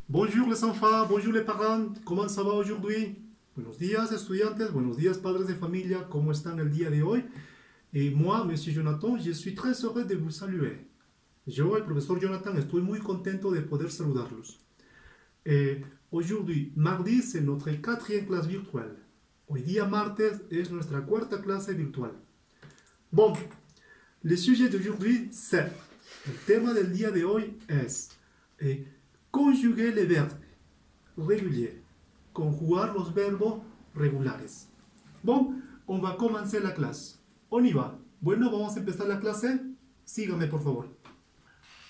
Bonjour les enfants, bonjour les parents, comment ça va aujourd'hui? Buenos días estudiantes, buenos días padres de familia, ¿cómo están el día de hoy? Et moi, Monsieur Jonathan, je suis très heureux de vous saluer. Yo, el profesor Jonathan, estoy muy contento de poder saludarlos. Aujourd'hui, mardi, c'est notre quatrième classe virtuelle. Hoy día martes es nuestra cuarta clase virtual. Bon, le sujet d'aujourd'hui, c'est, el tema del día de hoy es conjuguer les verbes réguliers, conjugar los verbos regulares. Bon, on va commencer la clase. On y va. Bueno, vamos a empezar la clase. Síganme, por favor.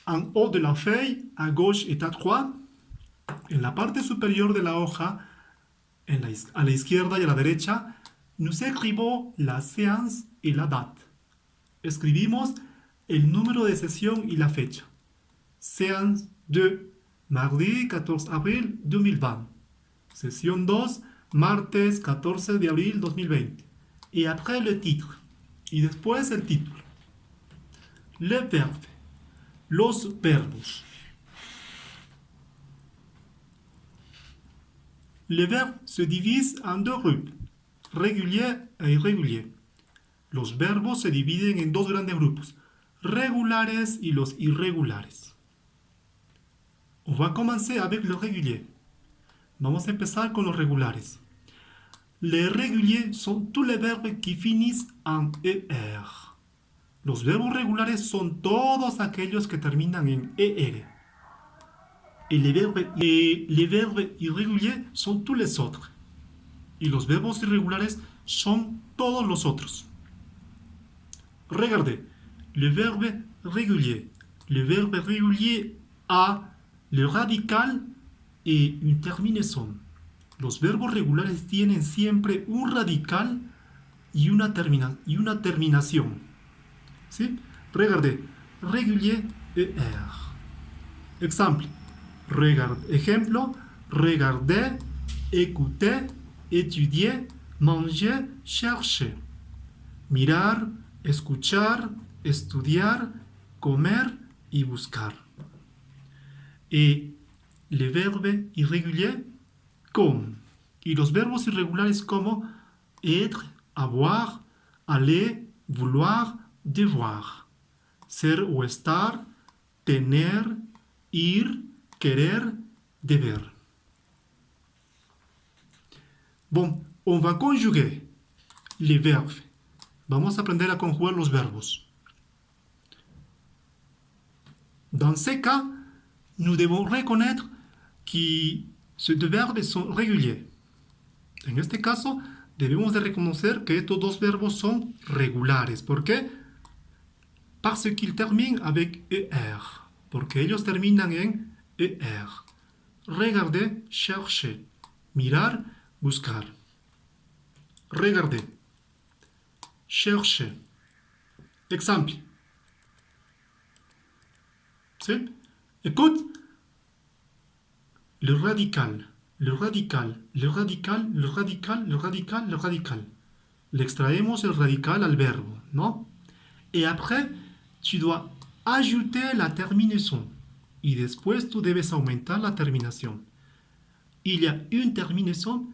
En haut de la feuille, à gauche et à droite, en la parte superior de la hoja, a la izquierda y a la derecha, nous écrivons la séance y la date. Escribimos el número de sesión y la fecha. Séance 2, mardi 14 abril 2020. Sesión 2, martes 14 de abril 2020. Y après le titre. Y después el título. Le verbe. Los verbos. Les verbes se divisent en deux groupes, régulier e irrégulier. Los verbos se dividen en dos grandes grupos, regulares y los irregulares. On va commencer avec le régulier. Vamos a empezar con los regulares. Les réguliers sont tous les verbes qui finissent en ER. Los verbos regulares son todos aquellos que terminan en ER. Et les verbes irréguliers sont tous les autres. Y los verbos irregulares son todos los otros. Regardez, le verbe régulier. Le verbe régulier a le radical et une terminaison. Los verbos regulares tienen siempre un radical y una terminación. ¿Sí? Regardez, régulier ER. Ejemplo, regarder, écouter, étudier, manger, chercher. Mirar, escuchar, estudiar, comer y buscar. Et les verbes irréguliers comme. Y los verbos irregulares como être, avoir, aller, vouloir, devoir. Ser o estar, tener, ir, querer, deber. Bon, on va conjuguer les verbes. Vamos a aprender a conjugar los verbos. Dans ces cas, nous devons reconnaître que ces deux verbes sont réguliers. En este caso, debemos de reconocer que estos dos verbos son regulares. ¿Por qué? Parce qu'ils terminent avec ER. Porque ellos terminan en ER. Regarder, chercher. Mirar, buscar. Regarder. Chercher. Exemple. ¿Sí? Écoute. Le radical. Le radical. Le radical. Le radical. Le radical. Le radical. Le extraemos el radical al verbo, ¿no? Et après, tu dois ajouter la terminaison. Y después tú debes aumentar la terminación. Il y a une terminaison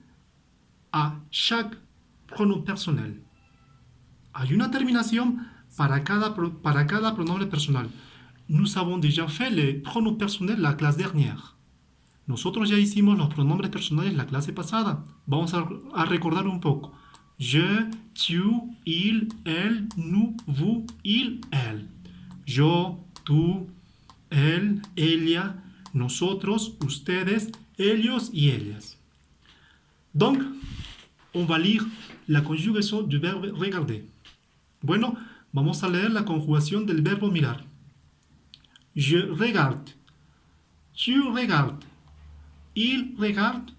à chaque pronom personnel. Hay una terminación para cada pronombre personal. Nous avons déjà fait les pronoms personnels la clase dernière. Nosotros ya hicimos los pronombres personales la clase pasada. Vamos a recordar un poco. Je, tu, il, elle, nous, vous, il, elle. Yo, tú, él, ella, nosotros, ustedes, ellos y ellas. Donc, on va lire la conjugación du verbe regarder. Bueno, vamos a leer la conjugación del verbo mirar. Je regarde. Tu regardes. Il regarde.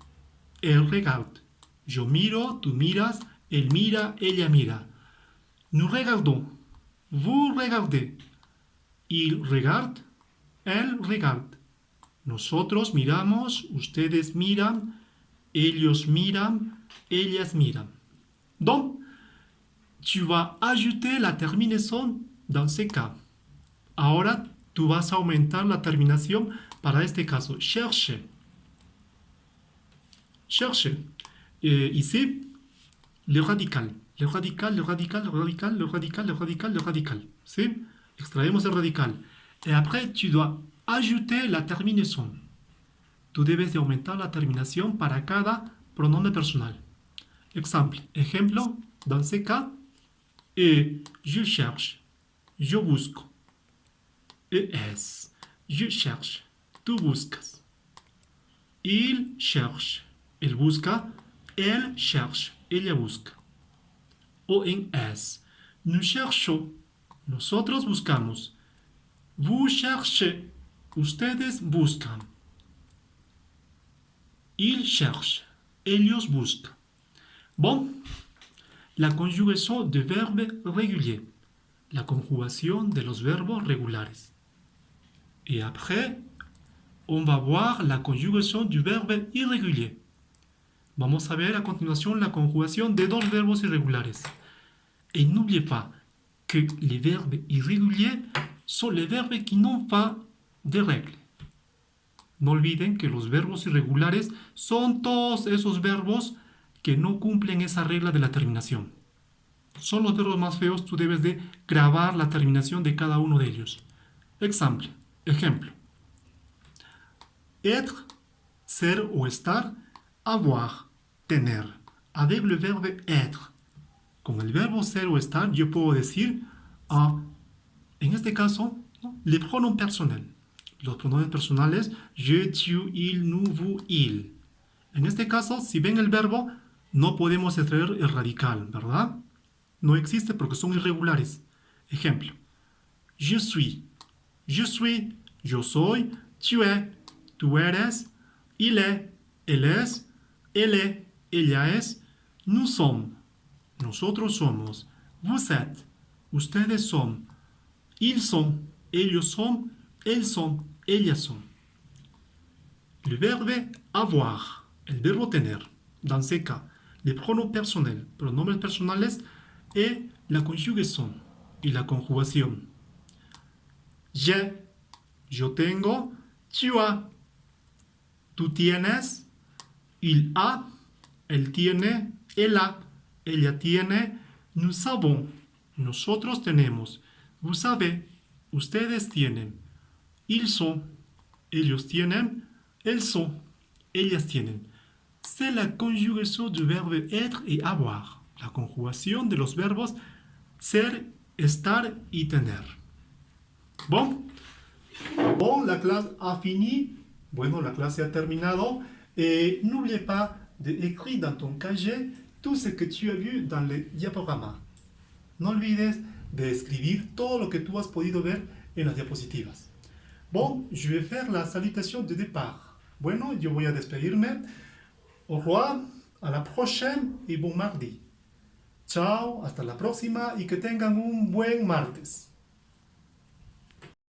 Elle regarde. Yo miro, tú miras, él mira, ella mira. Nous regardons. Vous regardez. Il regarde. Elle regarde. Nosotros miramos, ustedes miran, ellos miran, ellas miran. Donc, tu vas ajouter la terminaison dans ce cas. Ahora tú vas a aumentar la terminación para este caso. Cherche. chercher. Et ici, le radical. Le radical, le radical, le radical, le radical, le radical, le radical. ¿Sí? Extraemos el radical. Et après, tu dois ajouter la terminaison. Tú debes de aumentar la terminación para cada pronombre personal. Ejemplo, dans ce cas, je cherche, yo busco. Es, je cherche, tú buscas. Il cherche, él busca. Elle cherche, ella busca. O en es, nous cherchons, nosotros buscamos. Vous cherchez, ustedes buscan. Ils cherchent, ellos buscan. Bon, la conjugación de verbes réguliers. La conjugación de los verbos regulares. Et après, on va voir la conjugación du verbe irrégulier. Vamos a ver a continuación la conjugación de dos verbos irregulares. Et n'oubliez pas que les verbes irréguliers sont les verbes qui n'ont pas de règles. No olviden que los verbos irregulares son todos esos verbos que no cumplen esa regla de la terminación. Son los verbos más feos, tú debes de grabar la terminación de cada uno de ellos. Ejemplo. Être, ser o estar, avoir, tener. Avec le verbe être. Con el verbo ser o estar, yo puedo decir, en este caso, ¿no?, les pronoms personnels. Los pronombres personales, je, tu, il, nous, vous, il. En este caso, si ven el verbo, no podemos extraer el radical, ¿verdad? No existe porque son irregulares. Ejemplo. Je suis, yo soy, tu es, tú eres, il est, él es, elle est, ella es, nous sommes, nosotros somos, vous êtes, ustedes son, ils sont, ellos son, elles sont, ellas son. Le verbe avoir, el verbo tener, dans ce cas, les pronoms personnels, pronombres personales, et la conjugación y la conjugación. J'ai, yo tengo, tu as, tú tienes, il a, él tiene, él a, ella tiene, nous avons, nosotros tenemos, vous savez, ustedes tienen, ils sont, ellos tienen, elles sont, ellas tienen. C'est la conjugación du verbe être et avoir, la conjugación de los verbos ser, estar y tener. Bon, la clase a fini. Bueno, la clase a terminado. Et n'oublie pas d'écrire dans ton cahier tout ce que tu as vu dans le diaporama. No olvides de escribir todo lo que tú has podido ver en las diapositivas. Bon, je vais faire la salutation de départ. Bueno, yo voy a despedirme. Au revoir, a la prochaine y bon mardi. Chao, hasta la próxima y que tengan un buen martes.